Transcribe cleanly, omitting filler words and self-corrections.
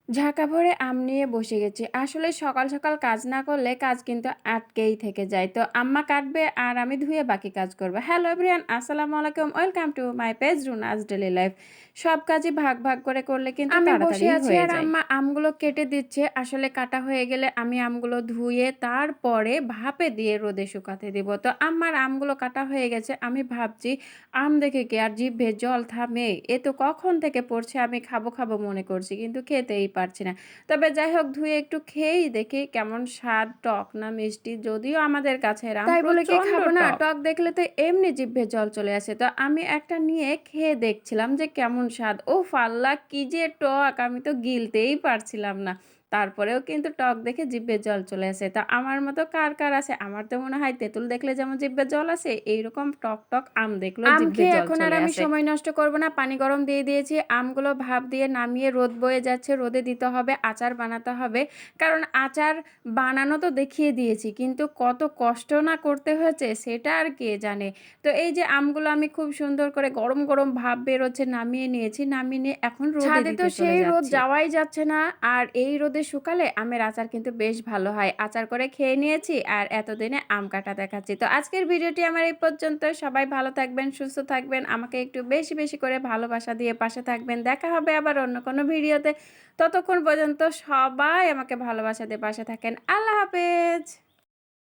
ঝাঁকা ভরে আম নিয়ে বসে গেছি। আসলে সকাল, সকাল কাজ না করলে কাজ কিন্তু আটকেই থেকে যায়। তো আম্মা কাটবে আর আমি ধুয়ে বাকি কাজ করব। হ্যালো এভরিওয়ান, আসসালামু আলাইকুম। Welcome to my page Runa's daily life. সব কাজই ভাগ, ভাগ করে করলে কিন্তু আমি বসে তাড়াতাড়ি আছি হয়ে আর যায়। আম্মা আমগুলো কেটে দিচ্ছে। আসলে কাটা হয়ে গেলে আমি আমগুলো ধুয়ে তারপরে ভাপে দিয়ে রোদে শুকাতে দিব। তো আম্মার আমগুলো কাটা হয়ে গেছে। আমি ভাবছি আম দেখে কি আর জিহ্বে জল থামে? এ তো কখন থেকে পড়ছে আমি খাবো, খাবো মনে করছি কিন্তু খেতেই পারছি না। তবে যাই হোক ধুয়ে একটু খেয়েই দেখি কেমন স্বাদ, টক না মিষ্টি। যদিও আমাদের গাছের আম তাই বলে কি প্রচন্ড খাবো না? টক। টক দেখলে তো এমনি জিহ্বে জল চলে আসে। তো আমি একটা নিয়ে খেয়ে দেখছিলাম যে কেমন স্বাদ। উফ আল্লাহ! কি যে টক! আমি তো গিলতেই পারছিলাম না। তারপরেও কিন্তু টক দেখে জিহ্বে জল চলে আসে। তো আমার মতো কার, কার আছে? আমার তো মনে হয় তেঁতুল দেখলে যেমন জিহ্বে জল আসে, এইরকম টক, টক আম দেখলেও আম জিহ্বে খেয়ে জল এখন আর চলে আমি আসে। সময় নষ্ট করব না। পানি গরম দিয়ে দিয়েছি। আমগুলো ভাপ দিয়ে নামিয়ে রোদ বয়ে যাচ্ছে। রোদে দিতে হবে, আচার বানাতে হবে। কারণ আচার বানানো তো দেখিয়ে দিয়েছি। কিন্তু কত কষ্ট না করতে হয়েছে সেটা আর কে জানে। তো এই যে আমগুলো আমি খুব সুন্দর করে গরম, গরম ভাপ বেরোচ্ছে নামিয়ে নিয়েছি। নামিয়ে নিয়ে এখন রোদে ছাদে তো দিতে চলে সেই রোদ যাচ্ছি। যাওয়াই যাচ্ছে না। আর এই রোদে শুকালে আমের আচার কিন্তু বেশ ভালো হয়। আচার করে খেয়ে নিয়েছি আর এতদিনে আম কাটা দেখাচ্ছি। তো আজকের ভিডিওটি আমার এই পর্যন্ত। সবাই ভালো থাকবেন, সুস্থ থাকবেন। আমাকে একটু বেশি, বেশি করে ভালোবাসা দিয়ে পাশে থাকবেন। দেখা হবে আবার অন্য কোনো ভিডিওতে। ততক্ষণ পর্যন্ত সবাই আমাকে ভালোবাসা দিয়ে পাশে থাকেন। আল্লাহ হাফেজ।